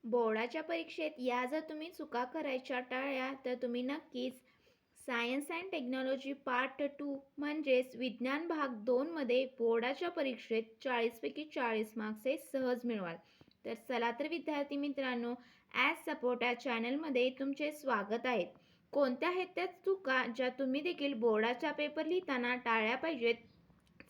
बोर्डाच्या परीक्षेत या जर तुम्ही चुका करायच्या टाळल्या तर तुम्ही नक्कीच सायन्स अँड टेक्नॉलॉजी पार्ट 2 म्हणजेच विज्ञान भाग 2 मध्ये बोर्डाच्या परीक्षेत 40 पैकी 40 मार्क्स हे सहज मिळवाल. तर चला तर विद्यार्थी मित्रांनो, ॲज सपोर्ट या चॅनलमध्ये तुमचे स्वागत आहे. कोणत्या आहेत त्या चुका ज्या तुम्ही देखील बोर्डाचा पेपर लिहिताना टाळल्या पाहिजेत?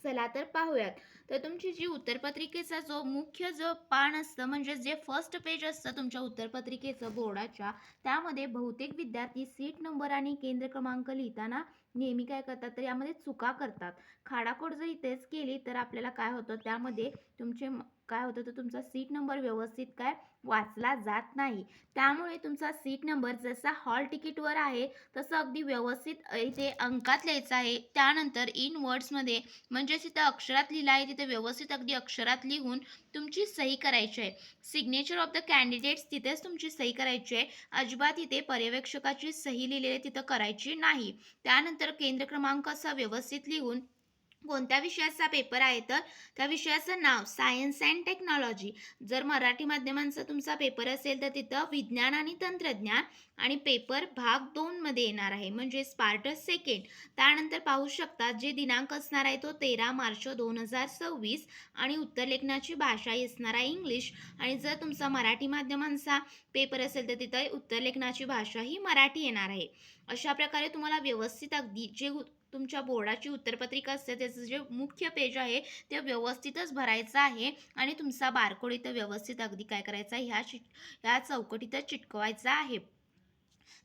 चला तर पाहूयात. तर तुमची जी उत्तरपत्रिकेचा जो मुख्य जो पान असतं म्हणजे जे फर्स्ट पेज असतं तुमच्या उत्तरपत्रिकेचं बोर्डाच्या, त्यामध्ये बहुतेक विद्यार्थी सीट नंबर आणि केंद्र क्रमांक लिहिताना नेहमी काय करतात तर यामध्ये चुका करतात. खाडाखोड जर इथेच केली तर आपल्याला काय होतं त्यामध्ये तुमचे काय होतं तर तुमचा सीट नंबर व्यवस्थित काय वाचला जात नाही. त्यामुळे तुमचा सीट नंबर जसा हॉल तिकीटवर आहे तसं अगदी व्यवस्थित इथे अंकात लिहायचं आहे. त्यानंतर इन वर्ड्समध्ये म्हणजेच इथं अक्षरात लिहिलं आहे तिथे व्यवस्थित अगदी अक्षरात लिहून तुमची सही करायची आहे. सिग्नेचर ऑफ द कॅन्डिडेट्स तिथेच तुमची सही करायची आहे. अजिबात इथे पर्यवेक्षकाची सही लिहिलेली तिथं करायची नाही. त्यानंतर केंद्र क्रमांक असा व्यवस्थित लिहून कोणत्या विषयाचा पेपर आहे तर त्या विषयाचं नाव सायन्स अँड टेक्नॉलॉजी. जर मराठी माध्यमांचा तुमचा पेपर असेल तर तिथं विज्ञान आणि तंत्रज्ञान आणि पेपर भाग 2 मध्ये येणार आहे म्हणजेच पार्ट सेकंड. त्यानंतर पाहू शकता जे दिनांक असणार आहे तो 13 मार्च 2026 आणि उत्तरलेखनाची भाषा असणार आहे इंग्लिश. आणि जर तुमचा मराठी माध्यमांचा पेपर असेल तर तिथं उत्तरलेखनाची भाषा ही मराठी येणार आहे. अशा प्रकारे तुम्हाला व्यवस्थित अगदी जे तुमच्या बोर्डाची उत्तरपत्रिका असते त्याचं जे मुख्य पेज आहे ते व्यवस्थितच भरायचं आहे आणि तुमचा बारकोड इथं व्यवस्थित अगदी काय करायचा आहे ह्या चौकटीतच चिटकवायचा आहे.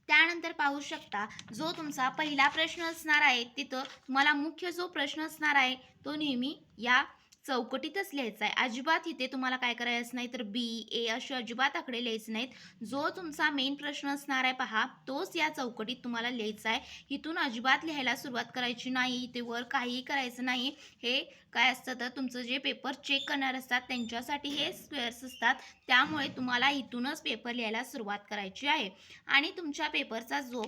त्यानंतर पाहू शकता जो तुमचा पहिला प्रश्न असणार आहे तिथं तुम्हाला मुख्य जो प्रश्न असणार आहे तो नेहमी या चौकटीतच लिहायचा आहे. अजिबात इथे तुम्हाला काय करायचं नाही तर बी ए असे अजिबात आकडे लिहायचे नाहीत. जो तुमचा मेन प्रश्न असणार आहे पहा तोच या चौकटीत तुम्हाला लिहायचा आहे. इथून अजिबात लिहायला सुरुवात करायची नाही. इथे वर काहीही करायचं नाही. हे काय असतं तर तुमचं जे पेपर चेक करणार असतात त्यांच्यासाठी हे स्क्वेअर्स असतात. त्यामुळे तुम्हाला इथूनच पेपर लिहायला सुरुवात करायची आहे. आणि तुमच्या पेपरचा जो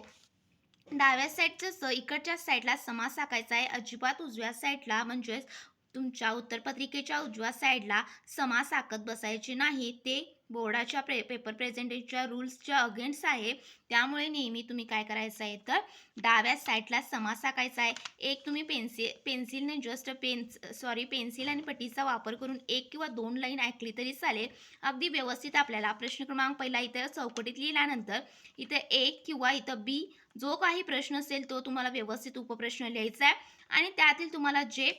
डाव्या साईडचं इकडच्या साईडला समास आखायचा आहे. अजिबात उजव्या साईडला म्हणजेच तुमच्या उत्तरपत्रिकेच्या उजव्या साईडला समास आखत बसायचे नाही. ते बोर्डाच्या पेपर प्रेझेंटेशनच्या रूल्सच्या अगेन्स्ट आहे. त्यामुळे नेहमी तुम्ही काय करायचं आहे तर डाव्या साईडला समास आखायचा आहे. एक तुम्ही पेन्सिलने जस्ट पेन्सिल आणि पट्टीचा वापर करून एक किंवा दोन लाईन ऐकली तरी चालेल. अगदी व्यवस्थित आपल्याला प्रश्न क्रमांक पहिला इथं चौकटीत लिहिल्यानंतर इथं एक किंवा इथं बी जो काही प्रश्न असेल तो तुम्हाला व्यवस्थित उपप्रश्न लिहायचा आहे आणि त्यातील तुम्हाला जे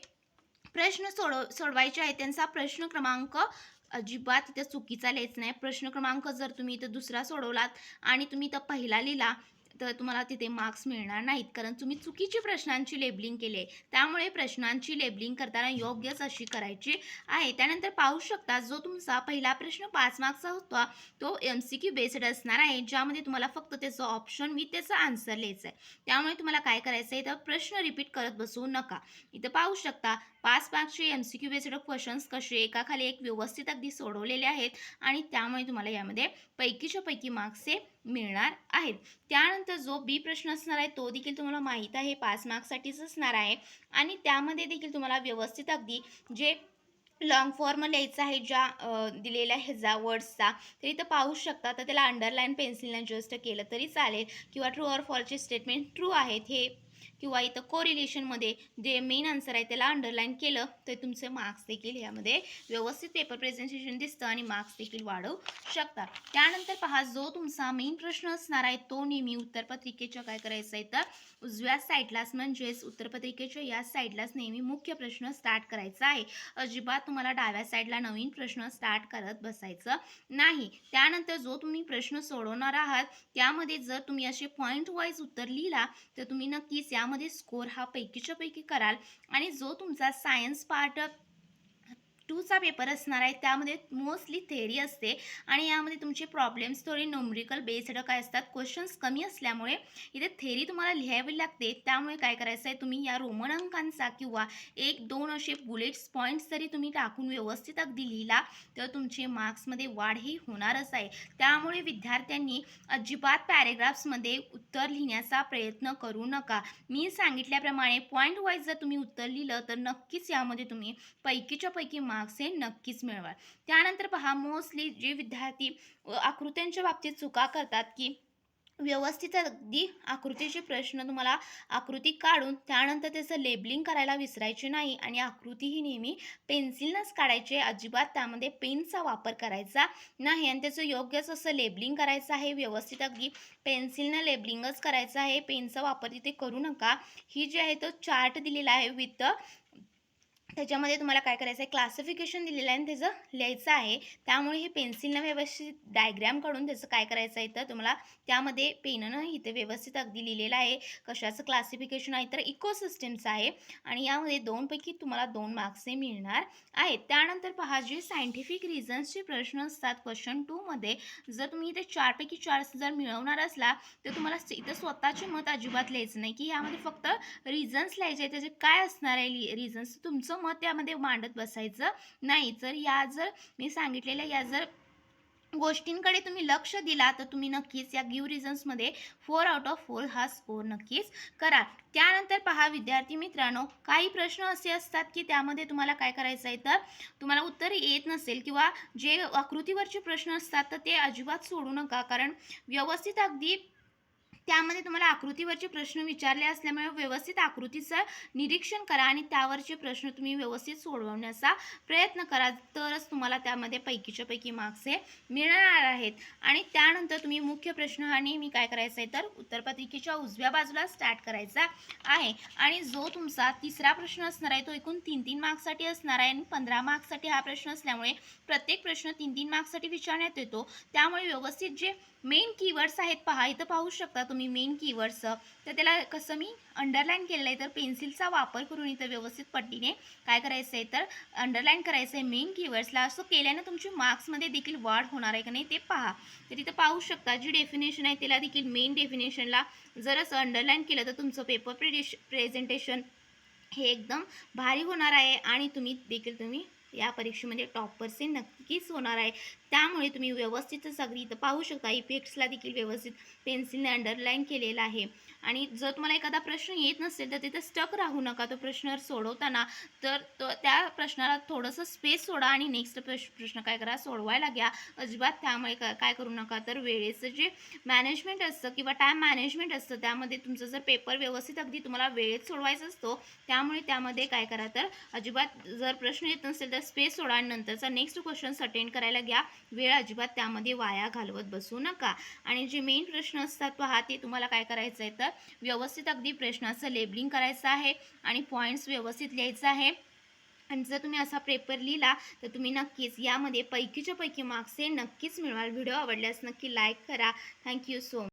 प्रश्न सोडवायचे आहेत त्यांचा प्रश्न क्रमांक अजिबात इथं चुकीचा लिहायचा नाही. प्रश्न क्रमांक जर तुम्ही इथं दुसरा सोडवलात आणि तुम्ही इथं पहिला लिहिला तर तुम्हाला तिथे मार्क्स मिळणार नाहीत कारण तुम्ही चुकीची प्रश्नांची लेबलिंग केली आहे. त्यामुळे प्रश्नांची लेबलिंग करताना योग्यच अशी करायची आहे. त्यानंतर पाहू शकता जो तुमचा पहिला प्रश्न 5 मार्क्सचा होता तो MCQ बेस्ड असणार आहे ज्यामध्ये तुम्हाला फक्त त्याचं ऑप्शन विथ त्याचा आन्सर लिहायचं आहे. त्यामुळे तुम्हाला काय करायचं आहे तर प्रश्न रिपीट करत बसू नका. इथं पाहू शकता 5 मार्क्सचे MCQ बेस्ड क्वेश्चन्स कसे एकाखाली एक व्यवस्थित अगदी सोडवलेले आहेत आणि त्यामुळे तुम्हाला यामध्ये पैकीच्या पैकी मार्क्स हे मिळणार आहेत. त्यानंतर जो बी प्रश्न असणार आहे तो देखील तुम्हाला माहीत आहे 5 मार्क्ससाठीच असणार आहे आणि त्यामध्ये देखील तुम्हाला व्यवस्थित अगदी जे लॉंग फॉर्म लिहायचा आहे ज्या दिलेल्या ह्याचा वर्ड्सचा तर इथं पाहू शकता तर त्याला अंडरलाईन पेन्सिलने जस्ट केलं तरी चालेल किंवा ट्रू ऑर फॉल्सचे स्टेटमेंट ट्रू आहेत हे किंवा इथं कोरिलेशनमध्ये जे मेन आन्सर आहे त्याला अंडरलाईन केलं तर तुमचे मार्क्स देखील यामध्ये व्यवस्थित पेपर प्रेझेंटेशन दिसतं आणि मार्क्स देखील वाढवू शकतात. त्यानंतर पहा जो तुमचा मेन प्रश्न असणार आहे तो नेहमी उत्तरपत्रिकेच्या काय करायचं आहे तर उजव्या साईडलाच म्हणजेच उत्तरपत्रिकेच्या या साईडलाच नेहमी मुख्य प्रश्न स्टार्ट करायचा आहे. अजिबात तुम्हाला डाव्या साईडला नवीन प्रश्न स्टार्ट करत बसायचं नाही. त्यानंतर जो तुम्ही प्रश्न सोडवणार आहात त्यामध्ये जर तुम्ही असे पॉईंट वाईज उत्तर लिहिला तर तुम्ही नक्कीच यामध्ये स्कोर हा पैकीच्या पैकी कराल. आणि जो तुमचा सायन्स पार्ट 2 चा पेपर असणार आहे त्यामध्ये मोस्टली थेअरी असते आणि यामध्ये तुमचे प्रॉब्लेम्स थोडे न्यूमरिकल बेस्ड काय असतात क्वेश्चन्स कमी असल्यामुळे इथे थेअरी तुम्हाला लिहावी लागते. त्यामुळे काय करायचं आहे तुम्ही या रोमन अंकांचा किंवा 1-2 असे बुलेट्स पॉईंट्स जरी तुम्ही टाकून व्यवस्थित अगदी लिहिला तर तुमचे मार्क्समध्ये वाढ ही होणारच आहे. त्यामुळे विद्यार्थ्यांनी अजिबात पॅरेग्राफ्समध्ये उत्तर लिहिण्याचा प्रयत्न करू नका. मी सांगितल्याप्रमाणे पॉईंट वाईज जर तुम्ही उत्तर लिहिलं तर नक्कीच यामध्ये तुम्ही पैकीच्या पैकी मार्क्स मार्क्स हे नक्कीच मिळवाल. त्यानंतर पहा, मोस्टली जे विद्यार्थी आकृत्यांच्या बाबतीत चुका करतात, की व्यवस्थित अगदी आकृतीचे प्रश्न तुम्हाला आकृती काढून त्यानंतर त्याचं लेबलिंग करायला विसरायचे नाही आणि आकृती ही नेहमी पेन्सिलनंच काढायची, अजिबात त्यामध्ये पेनचा वापर करायचा नाही आणि त्याचं योग्यच असं लेबलिंग करायचं आहे. व्यवस्थित अगदी पेन्सिलनं लेबलिंगच करायचं आहे, पेनचा वापर तिथे करू नका. ही जी आहे तो चार्ट दिलेला आहे विथ त्याच्यामध्ये तुम्हाला काय करायचं आहे, क्लासिफिकेशन दिलेलं आहे आणि त्याचं लिहायचं आहे. त्यामुळे हे पेन्सिलनं व्यवस्थित डायग्राम काढून त्याचं काय करायचं आहे, तर तुम्हाला त्यामध्ये पेननं इथे व्यवस्थित अगदी लिहिलेलं आहे कशाचं क्लासिफिकेशन आहे, तर इकोसिस्टमचं आहे आणि यामध्ये 2 पैकी तुम्हाला 2 मार्क्स हे मिळणार आहेत. त्यानंतर पहा, जे सायंटिफिक रिझन्सचे प्रश्न असतात क्वेश्चन 2 मध्ये, जर तुम्ही इथे 4 पैकी 4 जर मिळवणार असला तर तुम्हाला इथं स्वतःचे मत अजिबात लिहायचं नाही, की यामध्ये फक्त रिझन्स लिहायचे, त्याचे काय असणार आहे रिझन्स, तुमचं मत त्यामध्ये मांडत बसायचं नाही. जर मी सांगितलेल्या या जर गोष्टींकडे तुम्ही लक्ष दिला तर तुम्ही नक्कीच या गिव्ह रिझन्समध्ये 4 आउट ऑफ 4 हा स्कोर नक्कीच करा. त्यानंतर पहा विद्यार्थी मित्रांनो, काही प्रश्न असे असतात की त्यामध्ये तुम्हाला काय करायचं आहे, तर तुम्हाला उत्तर येत नसेल किंवा जे आकृतीवरचे प्रश्न असतात तर ते अजिबात सोडू नका, कारण व्यवस्थित अगदी त्यामध्ये तुम्हाला आकृतीवरचे प्रश्न विचारले असल्यामुळे व्यवस्थित आकृतीचं निरीक्षण करा आणि त्यावरचे प्रश्न तुम्ही व्यवस्थित सोडवण्याचा प्रयत्न करा, तरच तुम्हाला त्यामध्ये पैकीच्या पैकी मार्क्स हे मिळणार आहेत. आणि त्यानंतर तुम्ही मुख्य प्रश्न हा नेहमी काय करायचा आहे, तर उत्तरपत्रिकेच्या उजव्या बाजूला स्टार्ट करायचा आहे आणि जो तुमचा तिसरा प्रश्न असणार आहे तो एकूण 3-3 मार्क्ससाठी असणार आहे आणि 15 मार्क्ससाठी हा प्रश्न असल्यामुळे प्रत्येक प्रश्न 3-3 मार्क्ससाठी विचारण्यात येतो. त्यामुळे व्यवस्थित जे मेन कीवर्ड्स आहेत पहा, इथं पाहू शकता तुम्ही मेन कीवर्ड्स, तर त्याला कसं मी अंडरलाईन केलेलं आहे, तर पेन्सिलचा वापर करून इथं व्यवस्थित पट्टीने काय करायचं आहे, तर अंडरलाईन करायचं आहे मेन कीवर्ड्सला. असं केल्यानं तुमची मार्क्समध्ये देखील वाढ होणार आहे का नाही ते पहा. तर इथं पाहू शकता जी डेफिनेशन आहे त्याला देखील मेन डेफिनेशनला जर असं अंडरलाईन केलं तर तुमचं पेपर प्रेझेंटेशन हे एकदम भारी होणार आहे आणि तुम्ही या परीक्षेमध्ये टॉपर्स हे नक्कीच होणार आहे. त्यामुळे तुम्ही व्यवस्थितच अगदी इथं पाहू शकता इफेक्ट्सला देखील व्यवस्थित पेन्सिलने अंडरलाईन केलेला आहे. आणि जर तुम्हाला एखादा प्रश्न येत नसेल तर तिथं स्टक राहू नका. तो प्रश्न सोडवताना तर त्या प्रश्नाला थोडंसं स्पेस सोडा आणि नेक्स्ट प्रश्न काय करा, सोडवायला घ्या. अजिबात त्यामुळे काय करू नका, तर वेळेचं जे मॅनेजमेंट असतं किंवा टाईम मॅनेजमेंट असतं त्यामध्ये तुमचं जर पेपर व्यवस्थित अगदी तुम्हाला वेळेत सोडवायचा असतो, त्यामुळे त्यामध्ये काय करा, तर अजिबात जर प्रश्न येत नसेल तर स्पेस सोडा आणि नंतरचा नेक्स्ट क्वेश्चन अटेंड करायला घ्या. वेळ अजिबात त्यामध्ये वाया घालवत बसू नका. आणि जे मेन प्रश्न असतात पहा, ते तुम्हाला काय करायचं आहे, तर व्यवस्थित अगदी प्रश्नाचं लेबलिंग करायचं आहे आणि पॉईंट्स व्यवस्थित लिहायचं आहे. आणि जर तुम्ही असा पेपर लिहिला तर तुम्ही नक्कीच यामध्ये पैकीच्या पैकी मार्क्स हे नक्कीच मिळवाल. व्हिडिओ आवडल्यास नक्की लाईक करा. Thank you so much.